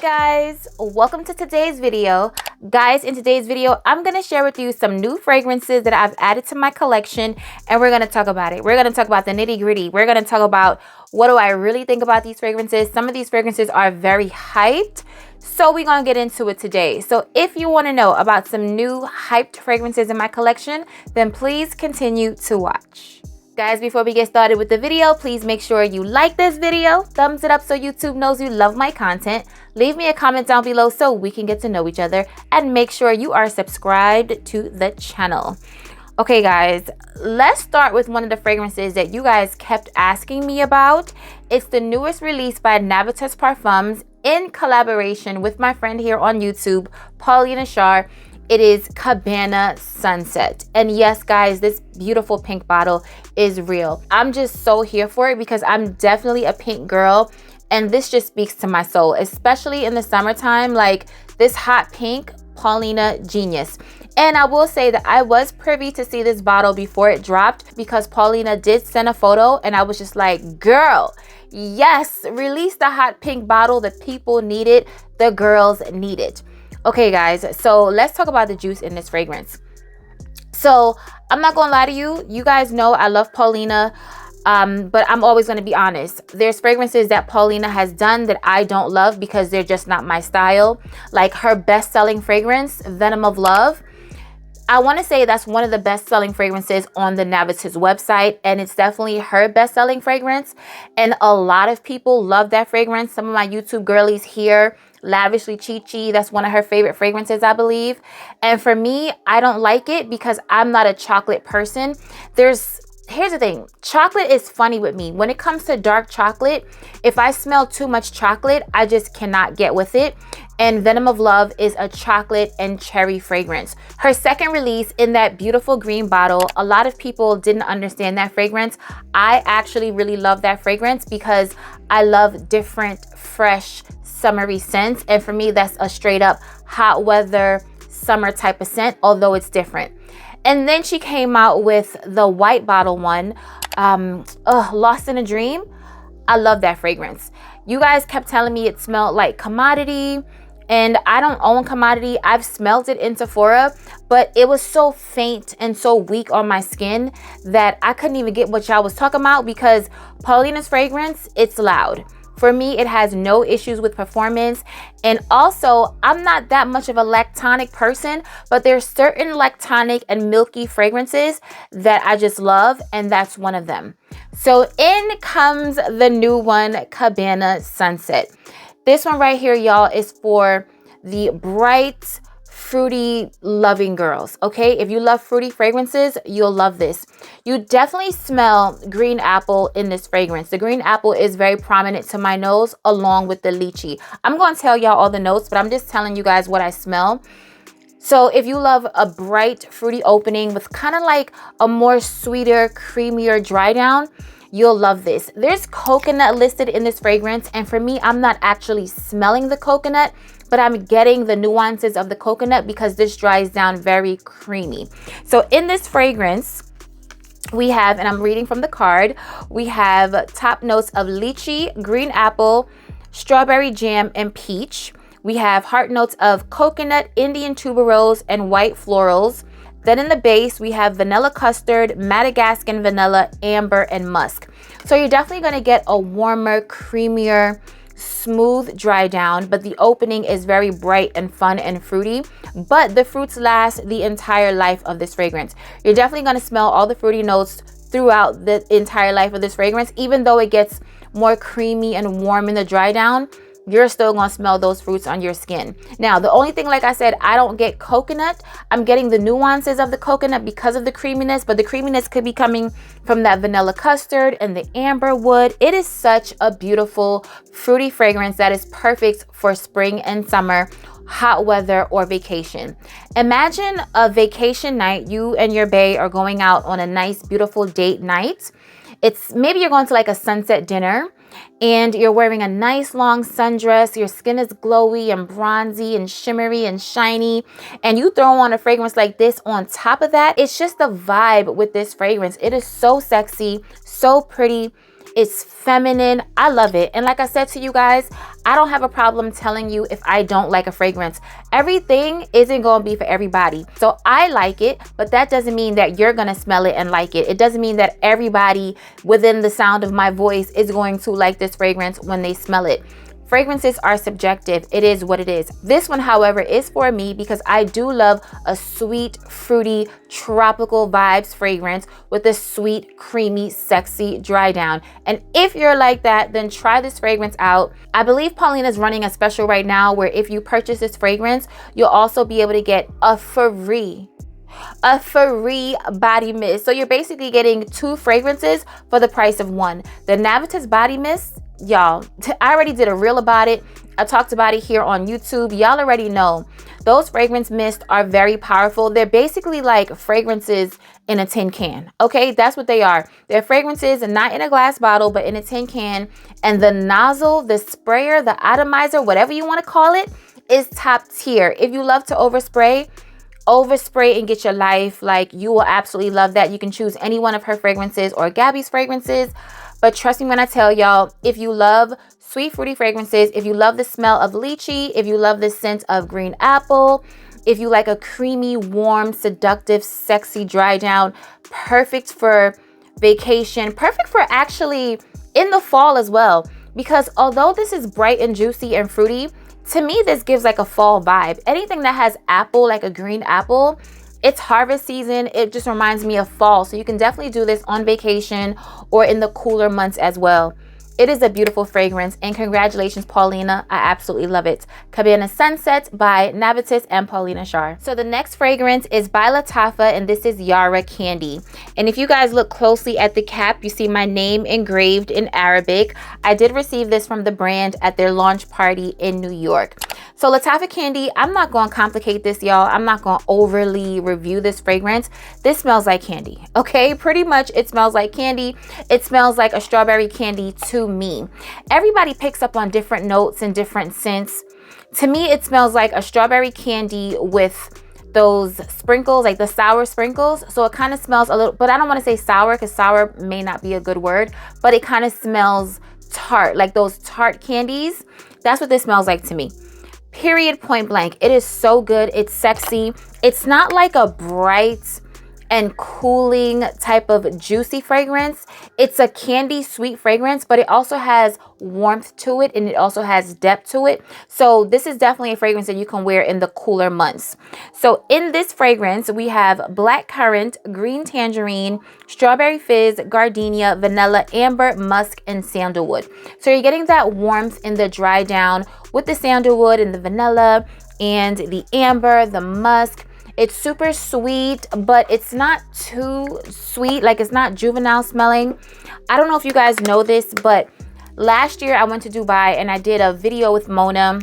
guys, welcome to today's video. Guys, in today's video, I'm going to share with you some new fragrances that I've added to my collection, and we're going to talk about it. We're going to talk about the nitty gritty. We're going to talk about what do I really think about these fragrances. Some of these fragrances are very hyped, so we're going to get into it today. So if you want to know about some new hyped fragrances in my collection, then please continue to watch. Guys, before we get started with the video, please make sure you like this video, thumbs it up so YouTube knows you love my content, leave me a comment down below so we can get to know each other, and make sure you are subscribed to the channel. Okay guys, let's start with one of the fragrances that you guys kept asking me about. It's the newest release by Navitus Parfums in collaboration with my friend here on YouTube, Paulina Shar. It is Cabana Sunset. And yes, guys, this beautiful pink bottle is real. I'm just so here for it because I'm definitely a pink girl. And this just speaks to my soul, especially in the summertime. Like this hot pink, Paulina, genius. And I will say that I was privy to see this bottle before it dropped because Paulina did send a photo and I was just like, girl, yes, release the hot pink bottle. The people need it. The girls need it. Okay guys, so let's talk about the juice in this fragrance. So I'm not gonna lie to you, you guys know I love Paulina, but I'm always gonna be honest. There's fragrances that Paulina has done that I don't love because they're just not my style. Like her best-selling fragrance, Venom of Love. I want to say that's one of the best-selling fragrances on the Navitus website, and it's definitely her best-selling fragrance. And a lot of people love that fragrance. Some of my YouTube girlies here, Lavishly Chi-Chi, that's one of her favorite fragrances, I believe. And for me, I don't like it because I'm not a chocolate person. Here's the thing, chocolate is funny with me. When it comes to dark chocolate, if I smell too much chocolate, I just cannot get with it. And Venom of Love is a chocolate and cherry fragrance. Her second release in that beautiful green bottle, a lot of people didn't understand that fragrance. I actually really love that fragrance because I love different, fresh, summery scents. And for me, that's a straight up hot weather, summer type of scent, although it's different. And then she came out with the white bottle one, Lost in a Dream. I love that fragrance. You guys kept telling me it smelled like Commodity, and I don't own Commodity. I've smelled it in Sephora, but it was so faint and so weak on my skin that I couldn't even get what y'all was talking about because Paulina's fragrance, it's loud. For me, it has no issues with performance. And also, I'm not that much of a lactonic person, but there's certain lactonic and milky fragrances that I just love, and that's one of them. So in comes the new one, Cabana Sunset. This one right here, y'all, is for the bright, fruity loving girls. Okay, if you love fruity fragrances, you'll love this. You definitely smell green apple in this fragrance. The green apple is very prominent to my nose along with the lychee. I'm going to tell y'all all the notes, but I'm just telling you guys what I smell. So if you love a bright fruity opening with kind of like a more sweeter, creamier dry down, you'll love this. There's coconut listed in this fragrance, and for me, I'm not actually smelling the coconut, but I'm getting the nuances of the coconut because this dries down very creamy. So in this fragrance, we have, and I'm reading from the card, we have top notes of lychee, green apple, strawberry jam, and peach. We have heart notes of coconut, Indian tuberose, and white florals. Then in the base, we have vanilla custard, Madagascan vanilla, amber, and musk. So you're definitely going to get a warmer, creamier, smooth dry down, but the opening is very bright and fun and fruity, but the fruits last the entire life of this fragrance. You're definitely going to smell all the fruity notes throughout the entire life of this fragrance. Even though it gets more creamy and warm in the dry down, you're still going to smell those fruits on your skin. Now, the only thing, like I said, I don't get coconut. I'm getting the nuances of the coconut because of the creaminess, but the creaminess could be coming from that vanilla custard and the amber wood. It is such a beautiful fruity fragrance that is perfect for spring and summer, hot weather, or vacation. Imagine a vacation night. You and your bae are going out on a nice, beautiful date night. Maybe you're going to like a sunset dinner, and you're wearing a nice long sundress. Your skin is glowy and bronzy and shimmery and shiny, and you throw on a fragrance like this on top of that. It's just the vibe with this fragrance. It is so sexy, so pretty, It's feminine. I love it. And like I said to you guys, I don't have a problem telling you if I don't like a fragrance. Everything isn't going to be for everybody. So I like it, but that doesn't mean that you're going to smell it and like it. It doesn't mean that everybody within the sound of my voice is going to like this fragrance when they smell it. Fragrances are subjective. It is what it is. This one, however, is for me because I do love a sweet, fruity, tropical vibes fragrance with a sweet, creamy, sexy dry down. And if you're like that, then try this fragrance out. I believe Paulina's running a special right now where if you purchase this fragrance, you'll also be able to get a free body mist. So you're basically getting 2 fragrances for the price of 1. The Navitus body mist, y'all, I already did a reel about it. I talked about it here on YouTube. Y'all already know those fragrance mists are very powerful. They're basically like fragrances in a tin can. Okay, that's what they are. They're fragrances and not in a glass bottle, but in a tin can. And the nozzle, the sprayer, the atomizer, whatever you want to call it, is top tier. If you love to overspray and get your life, like, you will absolutely love that. You can choose any one of her fragrances or Gabby's fragrances. But trust me when I tell y'all, if you love sweet fruity fragrances, if you love the smell of lychee, if you love the scent of green apple, if you like a creamy, warm, seductive, sexy dry down, perfect for vacation, perfect for actually in the fall as well. Because although this is bright and juicy and fruity, to me, this gives like a fall vibe. Anything that has apple, like a green apple, it's harvest season. It just reminds me of fall. So you can definitely do this on vacation or in the cooler months as well. It is a beautiful fragrance, and congratulations, Paulina. I absolutely love it. Cabana Sunset by Navitus and Paulina Shar. So the next fragrance is by Lattafa, and this is Yara Candy. And if you guys look closely at the cap, you see my name engraved in Arabic. I did receive this from the brand at their launch party in New York. So Lattafa Candy, I'm not going to complicate this, y'all. I'm not going to overly review this fragrance. This smells like candy, okay? Pretty much it smells like candy. It smells like a strawberry candy to me. Everybody picks up on different notes and different scents. To me, it smells like a strawberry candy with those sprinkles, like the sour sprinkles. So it kind of smells a little, but I don't want to say sour because sour may not be a good word, but it kind of smells tart, like those tart candies. That's what this smells like to me. Period, point blank. It is so good. It's sexy. It's not like a bright and cooling type of juicy fragrance. It's a candy sweet fragrance, but it also has warmth to it, and it also has depth to it. So this is definitely a fragrance that you can wear in the cooler months. So in this fragrance, we have black currant, green tangerine, strawberry fizz, gardenia, vanilla, amber, musk, and sandalwood. So you're getting that warmth in the dry down with the sandalwood and the vanilla and the amber, the musk. It's super sweet, but it's not too sweet. Like, it's not juvenile smelling. I don't know if you guys know this, but last year I went to Dubai and I did a video with Mona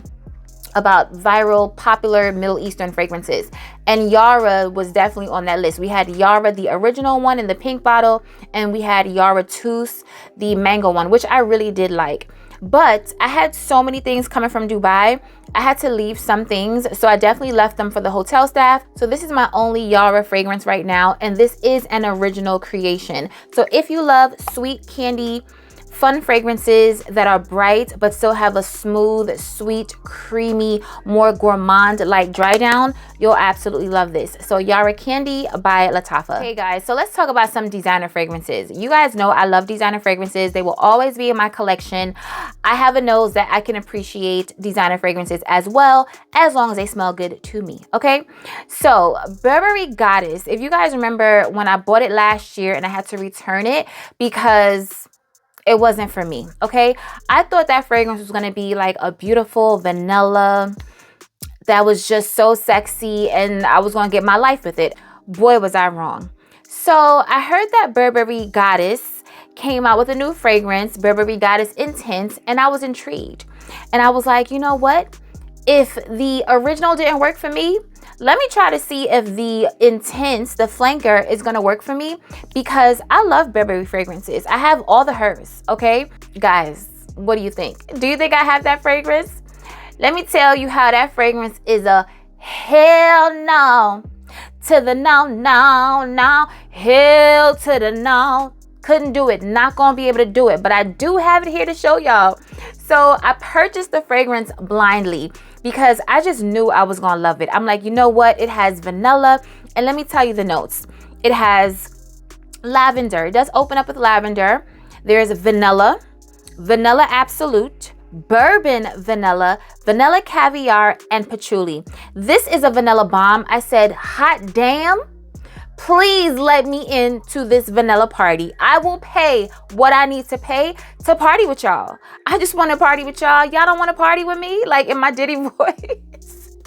about viral, popular Middle Eastern fragrances. And Yara was definitely on that list. We had Yara, the original one in the pink bottle, and we had Yara Tous, the mango one, which I really did like. But I had so many things coming from Dubai. I had to leave some things, so I definitely left them for the hotel staff. So this is my only Yara fragrance right now, and this is an original creation. So if you love sweet candy, fun fragrances that are bright but still have a smooth, sweet, creamy, more gourmand like dry down, you'll absolutely love this. So Yara Candy by Lattafa. Okay guys, so let's talk about some designer fragrances. You guys know I love designer fragrances. They will always be in my collection. I have a nose that I can appreciate designer fragrances as well, as long as they smell good to me, okay? So Burberry Goddess, if you guys remember when I bought it last year and I had to return it because it wasn't for me, okay? I thought that fragrance was going to be like a beautiful vanilla that was just so sexy and I was going to get my life with it. Boy, was I wrong. So I heard that Burberry Goddess came out with a new fragrance, Burberry Goddess Intense, and I was intrigued. And I was like, you know what? If the original didn't work for me, let me try to see if the Intense, the flanker, is going to work for me, because I love Burberry fragrances. I have all the hers, okay? Guys, what do you think? Do you think I have that fragrance? Let me tell you how that fragrance is a hell no to the no, no, no, hell to the no. Couldn't do it. Not gonna be able to do it. But I do have it here to show y'all. So I purchased the fragrance blindly because I just knew I was gonna love it. I'm like, you know what? It has vanilla. And let me tell you the notes. It has lavender. It does open up with lavender. There's vanilla, vanilla absolute, bourbon vanilla, vanilla caviar, and patchouli. This is a vanilla bomb. I said, hot damn. Please let me into this vanilla party. I will pay what I need to pay to party with y'all. I just want to party with y'all. Y'all don't want to party with me? Like in my Diddy voice.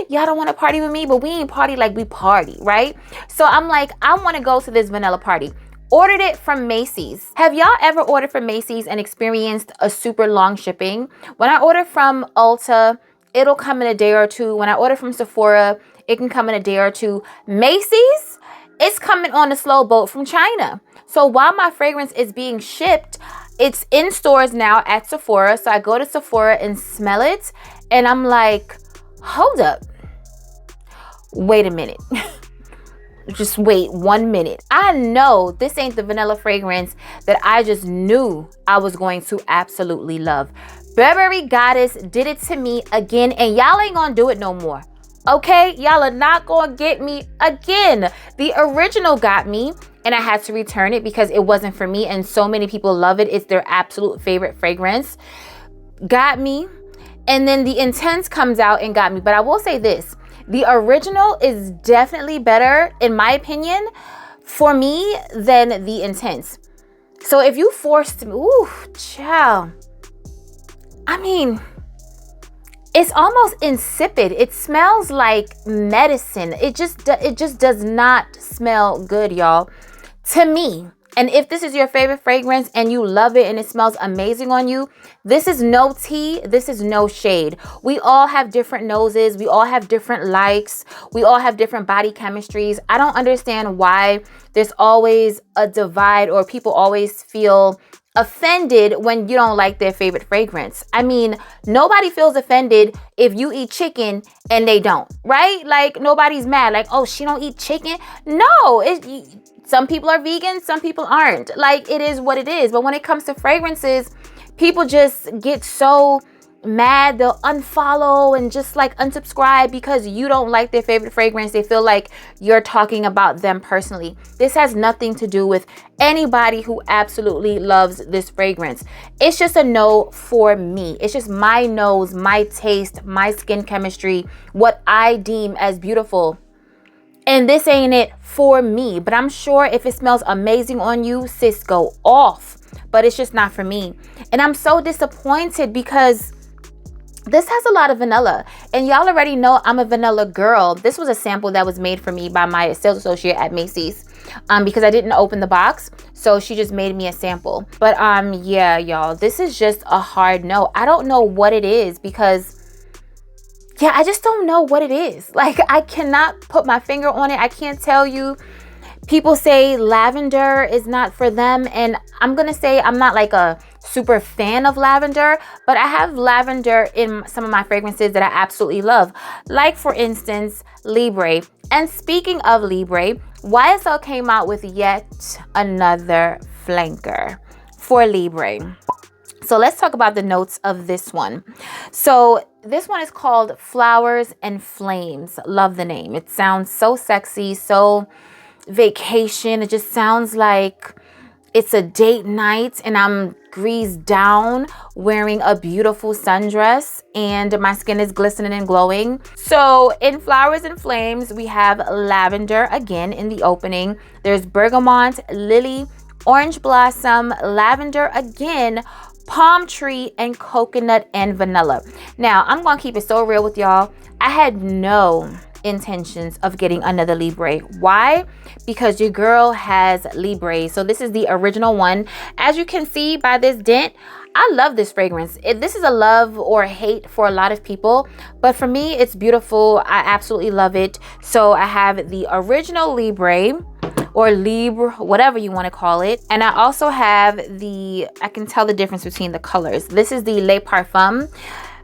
Y'all don't want to party with me, but we ain't party like we party, right? So I'm like, I want to go to this vanilla party. Ordered it from Macy's. Have y'all ever ordered from Macy's and experienced a super long shipping? When I order from Ulta, it'll come in a day or two. When I order from Sephora, it can come in a day or two. Macy's, it's coming on a slow boat from China. So while my fragrance is being shipped, it's in stores now at Sephora. So I go to Sephora and smell it. And I'm like, hold up. Wait a minute. Just wait 1 minute. I know this ain't the vanilla fragrance that I just knew I was going to absolutely love. Burberry Goddess did it to me again, and y'all ain't gonna do it no more. Okay, y'all are not gonna get me again. The original got me, and I had to return it because it wasn't for me, and so many people love it. It's their absolute favorite fragrance. Got me, and then the Intense comes out and got me. But I will say this. The original is definitely better, in my opinion, for me than the Intense. So if you forced me, ooh, child. I mean, it's almost insipid. It smells like medicine. It just does not smell good, y'all. To me. And if this is your favorite fragrance and you love it and it smells amazing on you, this is no tea. This is no shade. We all have different noses. We all have different likes. We all have different body chemistries. I don't understand why there's always a divide or people always feel offended when you don't like their favorite fragrance. I mean, nobody feels offended if you eat chicken and they don't, right? Like nobody's mad. Like, oh, she don't eat chicken. No, some people are vegan, some people aren't. Like, it is what it is. But when it comes to fragrances, people just get so mad. They'll unfollow and just like unsubscribe because you don't like their favorite fragrance. They feel like you're talking about them personally. This has nothing to do with anybody who absolutely loves this fragrance. It's just a no for me. It's just my nose, my taste, my skin chemistry, what I deem as beautiful. And this ain't it for me. But I'm sure if it smells amazing on you, sis, go off. But it's just not for me. And I'm so disappointed because this has a lot of vanilla. And y'all already know I'm a vanilla girl. This was a sample that was made for me by my sales associate at Macy's. Because I didn't open the box. So she just made me a sample. But yeah, y'all, this is just a hard no. I don't know what it is because yeah, I just don't know what it is. Like, I cannot put my finger on it. I can't tell you. People say lavender is not for them. And I'm going to say I'm not like a super fan of lavender, but I have lavender in some of my fragrances that I absolutely love. Like, for instance, Libre. And speaking of Libre, YSL came out with yet another flanker for Libre. So let's talk about the notes of this one. So this one is called Flowers and Flames. Love the name. It sounds so sexy, so vacation. It just sounds like it's a date night and I'm greased down wearing a beautiful sundress and my skin is glistening and glowing. So in Flowers and Flames, we have lavender again in the opening. There's bergamot, lily, orange blossom, lavender again, palm tree, and coconut and vanilla. Now, I'm gonna keep it so real with y'all. I had no intentions of getting another Libre. Why? Because your girl has Libre. So this is the original one. As you can see by this dent, I love this fragrance. This is a love or hate for a lot of people, but for me, it's beautiful. I absolutely love it. So I have the original Libre, or Libre, whatever you want to call it. And I also have I can tell the difference between the colors. This is the Les Parfums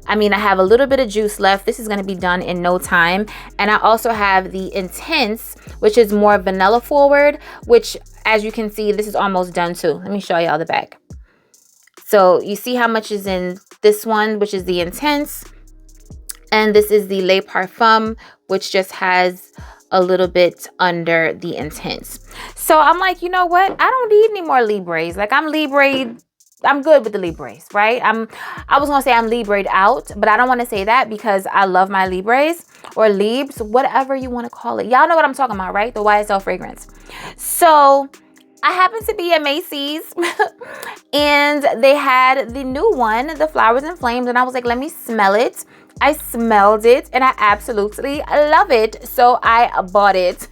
I mean, I have a little bit of juice left. This is going to be done in no time. And I also have the Intense, which is more vanilla forward, which as you can see, this is almost done too. Let me show y'all the back. So you see how much is in this one, which is the Intense. And this is the Les Parfums, which just has a little bit under the Intense. So I'm like, you know what? I don't need any more Libres. Like I'm good with the Libres, right? I was gonna say I'm Libre'd out, but I don't want to say that because I love my Libres or Libres, whatever you want to call it. Y'all know what I'm talking about, right? The YSL fragrance. So I happened to be at Macy's and they had the new one, the Flowers and Flames, and I was like, let me smell it. I smelled it and I absolutely love it. So I bought it.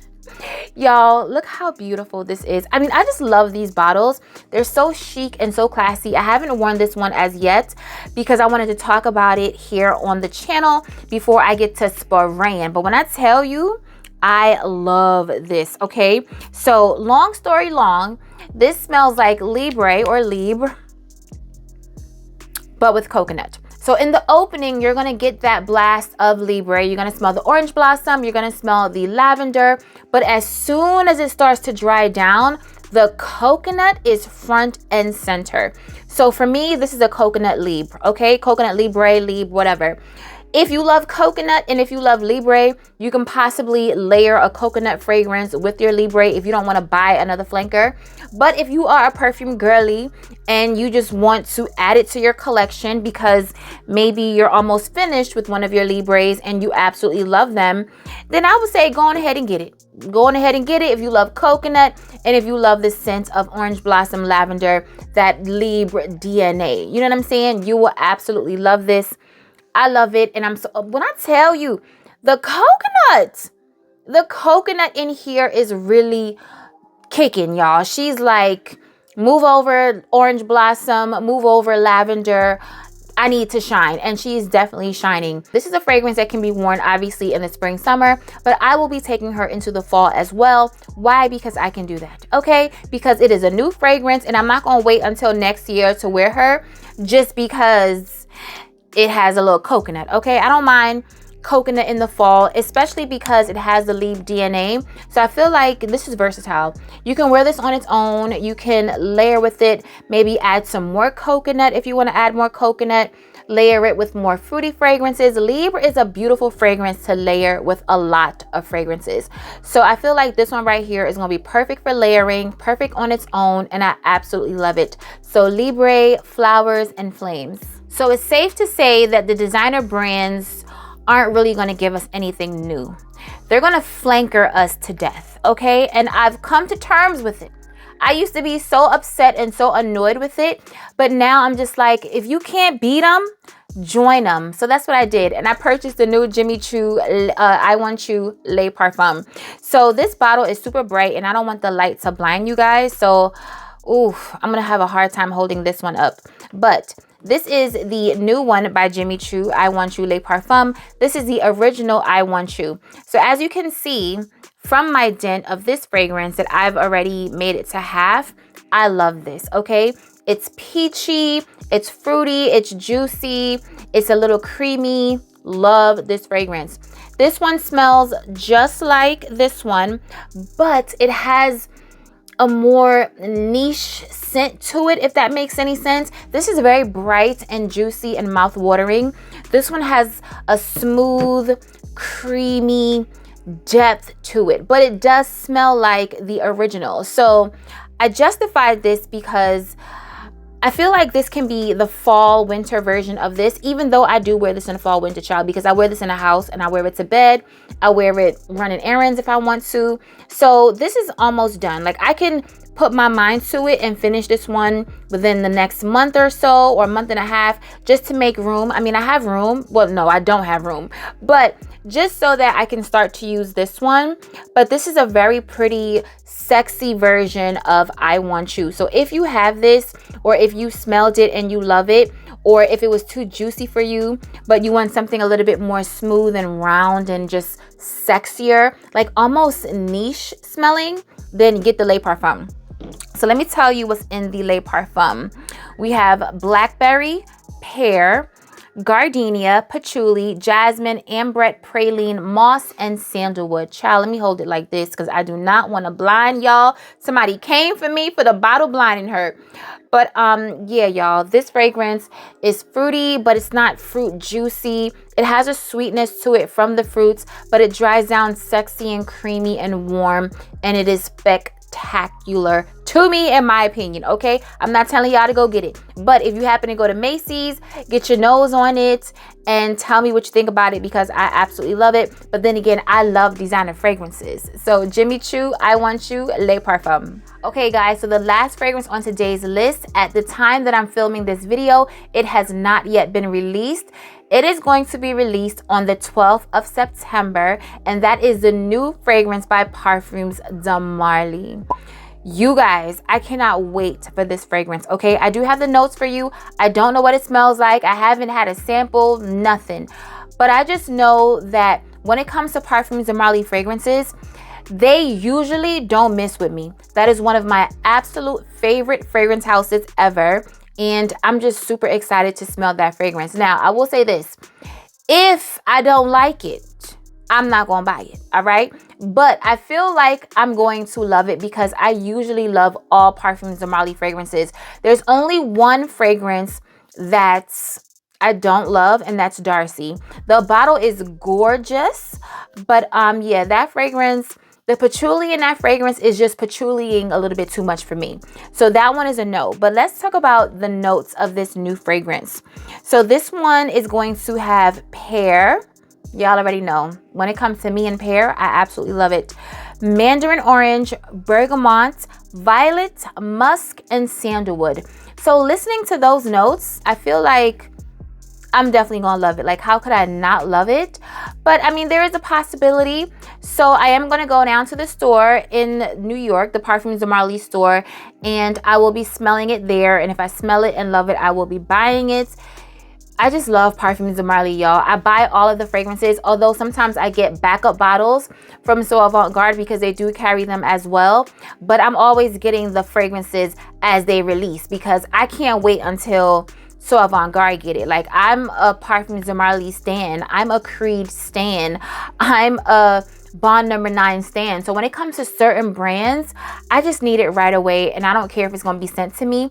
Y'all, look how beautiful this is. I mean, I just love these bottles. They're so chic and so classy. I haven't worn this one as yet because I wanted to talk about it here on the channel before I get to spraying. But when I tell you, I love this, okay? So long story long, this smells like Libre or Libre, but with coconut. So in the opening, you're gonna get that blast of Libre. You're gonna smell the orange blossom. You're gonna smell the lavender. But as soon as it starts to dry down, the coconut is front and center. So for me, this is a coconut Libre, okay? Coconut Libre, Libre, whatever. If you love coconut and if you love Libre, you can possibly layer a coconut fragrance with your Libre if you don't want to buy another flanker. But if you are a perfume girly and you just want to add it to your collection because maybe you're almost finished with one of your Libres and you absolutely love them, then I would say go on ahead and get it. Go on ahead and get it if you love coconut and if you love the scent of orange blossom dak, that Libre DNA. You know what I'm saying? You will absolutely love this. I love it. And when I tell you the coconut in here is really kicking, y'all. She's like, move over orange blossom, move over lavender. I need to shine. And she's definitely shining. This is a fragrance that can be worn obviously in the spring, summer, but I will be taking her into the fall as well. Why? Because I can do that. Okay. Because it is a new fragrance and I'm not going to wait until next year to wear her just because it has a little coconut. Okay. I don't mind coconut in the fall, especially because it has the Libre DNA. So I feel like this is versatile. You can wear this on its own. You can layer with it, maybe add some more coconut if you want to add more coconut, layer it with more fruity fragrances. Libre is a beautiful fragrance to layer with a lot of fragrances. So I feel like this one right here is going to be perfect for layering, perfect on its own, and I absolutely love it. So Libre, Flowers and Flames. So it's safe to say that the designer brands aren't really going to give us anything new. They're going to flanker us to death, okay? And I've come to terms with it. I used to be so upset and so annoyed with it, but now I'm just like, if you can't beat them, join them. So that's what I did. And I purchased the new Jimmy Choo, I Want Choo Les Parfums. So this bottle is super bright and I don't want the light to blind you guys. So, I'm going to have a hard time holding this one up. But this is the new one by Jimmy Choo, I Want Choo Les Parfums. This is the original I Want Choo. So as you can see from my dent of this fragrance that I've already made it to half, I love this, okay? It's peachy, it's fruity, it's juicy, it's a little creamy. Love this fragrance. This one smells just like this one, but it has a more niche scent to it, if that makes any sense. This is very bright and juicy and mouth-watering. This one has a smooth, creamy depth to it, but it does smell like the original. So I justified this because I feel like this can be the fall winter version of this, even though I do wear this in a fall winter, child, because I wear this in the house and I wear it to bed. I wear it running errands if I want to. So this is almost done. Like I can put my mind to it and finish this one within the next month or so, or month and a half, just to make room. I mean, I have room. Well, no, I don't have room, but just so that I can start to use this one. But this is a very pretty, sexy version of I Want Choo. So if you have this, or if you smelled it and you love it, or if it was too juicy for you, but you want something a little bit more smooth and round and just sexier, like almost niche smelling, then get the Les Parfums. So let me tell you what's in the Les Parfums. We have blackberry, pear, gardenia, patchouli, jasmine, ambrette, praline, moss, and sandalwood. Child, let me hold it like this because I do not want to blind y'all. Somebody came for me for the bottle blinding her. But yeah, y'all, this fragrance is fruity, but it's not fruit juicy. It has a sweetness to it from the fruits, but it dries down sexy and creamy and warm, and it is spectacular to me, in my opinion. Okay, I'm not telling y'all to go get it, but if you happen to go to Macy's, get your nose on it and tell me what you think about it, because I absolutely love it. But then again, I love designer fragrances. So Jimmy Choo, I Want You, Les Parfums. Okay guys, so the last fragrance on today's list, at the time that I'm filming this video, it has not yet been released. It is going to be released on the 12th of September, and that is the new fragrance by Parfums de Marly. You guys, I cannot wait for this fragrance. Okay, I do have the notes for you. I don't know what it smells like. I haven't had a sample, nothing. But I just know that when it comes to Parfums de Marly fragrances, they usually don't miss with me. That is one of my absolute favorite fragrance houses ever. And I'm just super excited to smell that fragrance. Now, I will say this. If I don't like it, I'm not going to buy it. All right. But I feel like I'm going to love it because I usually love all Parfums de Marly fragrances. There's only one fragrance that's I don't love, and that's Darcy. The bottle is gorgeous, but yeah, that fragrance, the patchouli in that fragrance is just patchouliing a little bit too much for me. So that one is a no. But let's talk about the notes of this new fragrance. So this one is going to have pear. Y'all already know. When it comes to me and pear, I absolutely love it. Mandarin orange, bergamot, violet, musk, and sandalwood. So listening to those notes, I feel like I'm definitely gonna love it. Like, how could I not love it? But I mean, there is a possibility. So I am gonna go down to the store in New York, the Parfums de Marly store, and I will be smelling it there. And if I smell it and love it, I will be buying it. I just love Parfums de Marly, y'all. I buy all of the fragrances, although sometimes I get backup bottles from So Avant-Garde because they do carry them as well. But I'm always getting the fragrances as they release because I can't wait until So Avant-Garde get it. Like, I'm a Parfums de Marly stan. I'm a Creed stan. I'm a Bond No. 9 stan. So when it comes to certain brands, I just need it right away. And I don't care if it's going to be sent to me.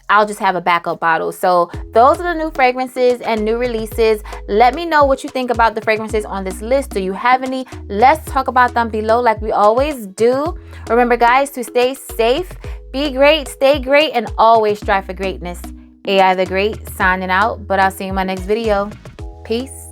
I'll just have a backup bottle. So those are the new fragrances and new releases. Let me know what you think about the fragrances on this list. Do you have any? Let's talk about them below like we always do. Remember, guys, to stay safe, be great, stay great, and always strive for greatness. AI the Great signing out, but I'll see you in my next video. Peace.